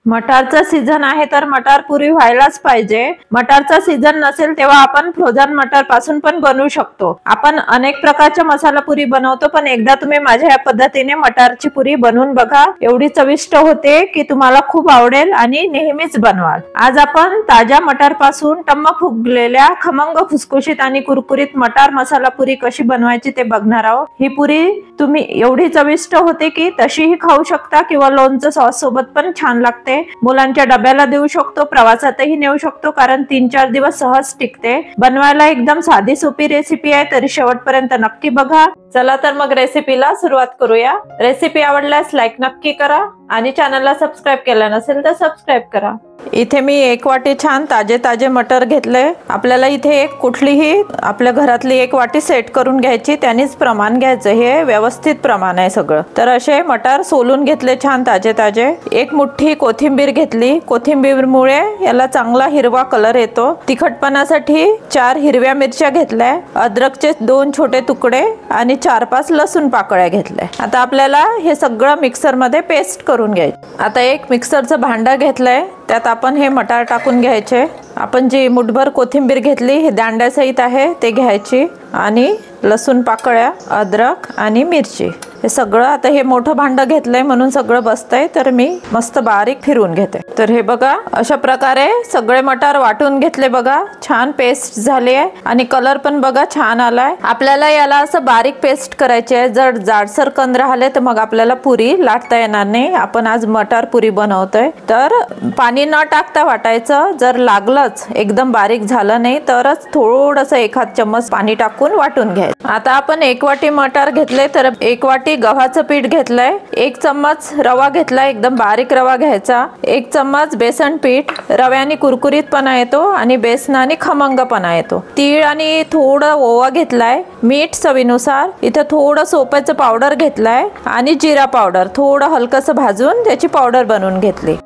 मटारचा season आहे तर मटार पुरी व्हायलाच पाहिजे। मटारचा सीझन नसेल तेव्हा आपण फ्रोझन मटार पासून पण बनवू शकतो। आपण अनेक प्रकारच्या मसाला पुरी बनवतो, पण एकदा तुम्ही माझ्या या पद्धतीने मटारची पुरी बनवून बघा। एवढी चविष्ट होते की तुम्हाला खूप आवडेल आणि नेहमीच बनवाल। आज आपण ताज्या मटार पासून टम्म फुगलेल्या खमंग खुसखुशीत आणि कुरकुरीत मटार मसाला पुरी कशी बनवायची ते बघणार आहोत। ही पुरी तुम्ही एवढी चविष्ट होते की तशीही खाऊ शकता किंवा लोणचं सॉस सोबत पण छान लागते। मुलांच्या डब्याला देऊ शकतो, प्रवासातही नेऊ शकतो, कारण 3-4 दिवस सहज टिकते। बनवायला एकदम साधी सोपी रेसिपी आहे, तरी शेवटपर्यंत नक्की बघा। चला तर मग रेसिपीला सुरुवात करूया। रेसिपी आवडल्यास लाईक नक्की करा आणि चॅनलला सबस्क्राइब केलं नसेल तर सबस्क्राइब करा। इथे मी 1 वाटी छान ताजे ताजे मटर घेतले। आपल्याला इथे कुठलीही आपल्या घरातली 1 वाटी सेट करून घ्यायची, त्यानेच प्रमाण घ्यायचं। हे व्यवस्थित प्रमाण आहे सगळं। तर असे मटर सोलून घेतले छान ताजे ताजे। 1 मुठ्ठी कोथिंबीर घेतली। कोथिंबीरमुळे याला चांगला हिरवा कलर येतो। तिखटपणासाठी 4 हिरव्या मिरच्या घेतल्या। अद्रकचे 2 छोटे तुकडे आणि 4-5 लसूण पाकळ्या घेतल्या। आता आपल्याला हे सगळं मिक्सर मध्ये पेस्ट करून घ्यायचं। आता एक मिक्सरचं भांडं घेतलंय, त्यात आपण हे मटार टाकून घ्यायचे। आपण जी मुठभर कोथिंबीर घेतली हे दांड्यासहित आहे ते घ्यायची, आणि लसूण पाकळ्या, अद्रक आणि मिरची हे सगळं। आता हे मोठं भांडं घेतलंय म्हणून सगळं बसतंय, तर मी मस्त बारीक फिरवून घेते। तर हे बघा अशा प्रकारे सगळे मटार वाटून घेतले। बघा छान पेस्ट झाली आहे आणि कलर पण बघा छान आलाय। आपल्याला याला असं बारीक पेस्ट करायची आहे। जर जाडसर कंद राहिले तर मग आपल्याला पुरी लाटता येणार नाही। आपण आज मटार पुरी बनवतोय, तर पाणी न टाकता वाटायचं। जर लागलंच एकदम बारीक झालं नाही तरच थोडंसं 1 चम्मच पाणी टाकून वाटून घ्यायचं। आता आपण 1 वाटी मटार घेतले, तर 1 वाटी गव्हाचं पीठ घेतलंय। 1 चम्मच रवा घेतलाय, एकदम बारीक रवा घ्यायचा। 1 चम्मच बेसन पीठ। रव्याने कुरकुरीतपणा येतो आणि बेसनाने खमंगपणा येतो। तीळ आणि थोडं ओवा घेतलाय। मीठ चवीनुसार। इथे थोडं सोप्याचं पावडर घेतलाय आणि जिरा पावडर थोडं हलकसं भाजून त्याची पावडर बनवून घेतली।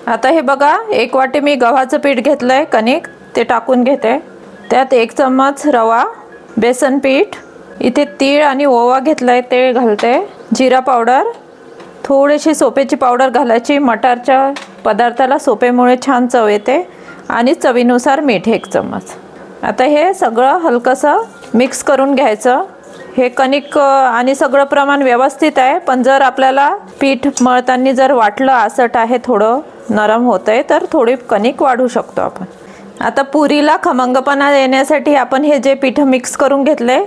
आता हे बघा 1 वाटी मी गव्हाचं पीठ घेतलंय कणिक, ते टाकून घेते। त्यात 1 चम्मच रवा, बेसन पीठ, इथे तीळ आणि ओवा घेतलाय ते घालते। जिरा पावडर, थोडीशी सोपेची पावडर घालायची। मटारच्या पदार्थाला सोपेमुळे छान चव येते। आणि चवीनुसार मीठ 1 चम्मच। आता हे सगळं हलकसं मिक्स करून घ्यायचं। हे कणिक आणि सगळं प्रमाण व्यवस्थित आहे, पण जर आपल्याला पीठ मळताना जर वाटलं आसट आहे, थोडं नरम होतंय, तर थोडी कणिक वाढू शकतो आपण। आता पुरीला खमंगपणा येण्यासाठी आपण हे जे पीठ मिक्स करून घेतले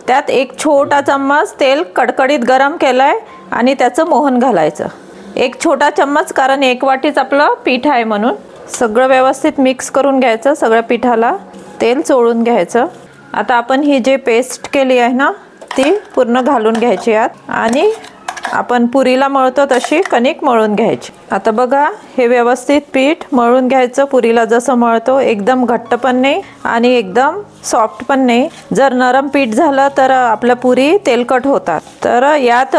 त्यात 1 छोटा चम्मच तेल कडकडीत गरम केलंय आणि त्याचं मोहन घालायचं। 1 छोटा चम्मच, कारण 1 वाटीच आपलं पीठ आहे म्हणून। सगळं व्यवस्थित मिक्स करून घ्यायचं। सगळ्या पिठाला तेल चोळून घ्यायचं। आता आपण ही जे पेस्ट केली आहे ना ती पूर्ण घालून घ्यायची यात, आणि आपण पुरीला मळतो तशी कणिक मळून घ्यायची। आता बघा हे व्यवस्थित पीठ मळून घ्यायचं। पुरीला जसं मळतो, एकदम घट्ट पण नाही आणि एकदम सॉफ्ट पण नाही। जर नरम पीठ झालं तर आपल्या पुरी तेलकट होतात। तर यात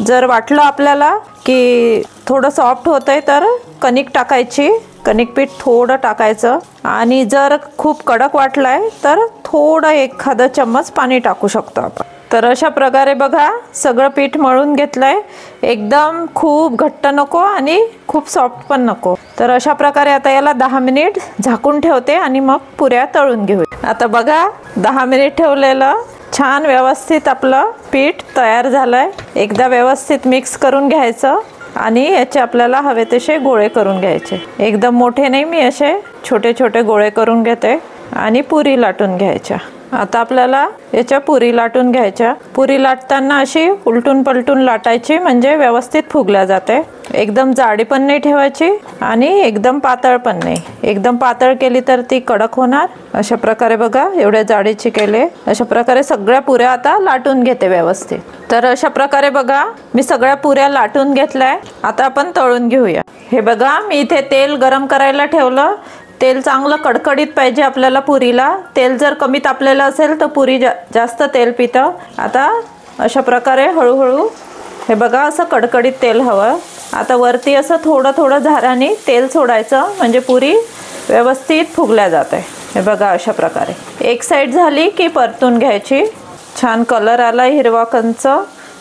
जर वाटलं आपल्याला की थोडं सॉफ्ट होतंय तर कणिक टाकायची। कणिक पीठ थोडं टाकायचं, आणि जर खूप कडक वाटलाय तर थोडं 1 चम्मच पाणी टाकू शकतो आपण। तर अशा प्रकारे बघा सगळं पीठ मळून घेतलंय। एकदम खूप घट्ट नको आणि खूप सॉफ्ट पण नको। तर अशा प्रकारे आता याला 10 मिनिट झाकून ठेवते आणि मग पुऱ्या तळून घेऊ। आता बघा 10 मिनिट ठेवलेलं छान व्यवस्थित आपलं पीठ तयार झालंय। एकदा व्यवस्थित मिक्स करून घ्यायचं आणि याचे आपल्याला हवे तसे गोळे करून घ्यायचे। एकदम मोठे नाही, मी असे छोटे छोटे गोळे करून घेते आणि पुरी लाटून घ्यायच्या। आता आपल्याला याच्या पुरी लाटून घ्यायच्या। पुरी लाटताना अशी उलटून पलटून लाटायची, म्हणजे व्यवस्थित फुगल्या जाते। एकदम जाडी पण नाही ठेवायची आणि एकदम पातळ पण नाही। एकदम पातळ केली तर ती कडक होणार। अशा प्रकारे बघा एवढ्या जाडीची केले। अशा प्रकारे सगळ्या पुऱ्या आता लाटून घेते व्यवस्थित। तर अशा प्रकारे बघा मी सगळ्या पुऱ्या लाटून घेतल्या। आता आपण तळून घेऊया। हे बघा मी इथे तेल गरम करायला ठेवलं। तेल चांगलं कडकडीत पाहिजे आपल्याला पुरीला। तेल जर कमी तापलेलं असेल तर पुरी जास्त तेल पितं। आता अशा प्रकारे हळूहळू हे बघा असं कडकडीत तेल हवं। आता वरती असं थोडं थोडं झाऱ्याने तेल सोडायचं, म्हणजे पुरी व्यवस्थित फुगल्या जाते। हे बघा अशा प्रकारे 1 साइड झाली की परतून घ्यायची। छान कलर आला हिरवा कंच,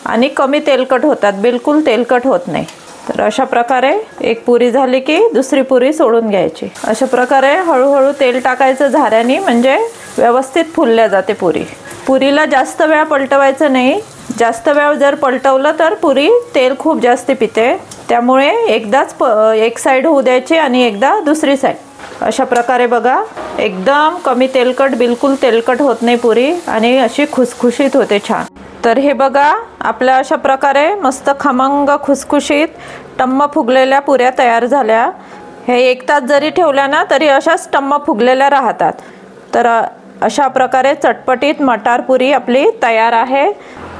आणि कमी तेलकट होतात, बिलकुल तेलकट होत नाही। तर अशा प्रकारे एक पुरी झाली की दुसरी पुरी सोडून घ्यायची। अशा प्रकारे हळूहळू तेल टाकायचं झाऱ्याने, म्हणजे व्यवस्थित फुलल्या जाते पुरी। पुरीला जास्त वेळ पलटवायचं नाही, जास्त वेळ जर पलटवलं तर पुरी तेल खूप जास्त पिते, त्यामुळे एकदाच एक साइड होऊ द्यायची आणि एकदा दुसरी साइड। अशा प्रकारे बघा, एकदम कमी तेलकट, बिलकुल तेलकट होत नाही पुरी आणि अशी खुसखुशीत होते छान। तर हे बघा, आपल्या अशा प्रकारे मस्त खमंग खुसखुशीत टम्म फुगलेल्या पुऱ्या तयार झाल्या। हे 1 तास जरी ठेवल्या ना तरी अशाच टम्म फुगलेल्या राहतात। तर अशा प्रकारे चटपटीत मटार पुरी आपली तयार आहे।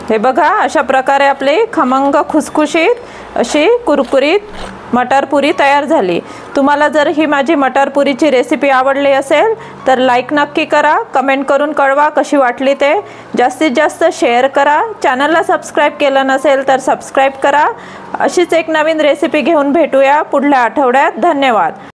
हे बघा, अशा प्रकारे आपली खमंग खुसखुशीत अशी कुरकुरीत मटार पुरी तयार झाली। तुम्हाला जर ही माझी मटार पुरीची रेसिपी आवडली असेल तर लाईक नक्की करा, कमेंट करून कळवा कशी वाटली ते। जास्तीत जास्त शेअर करा, चॅनलला सबस्क्राईब केलं नसेल तर सबस्क्राईब करा। अशीच एक नवीन रेसिपी घेऊन भेटूया पुढल्या आठवड्यात। धन्यवाद।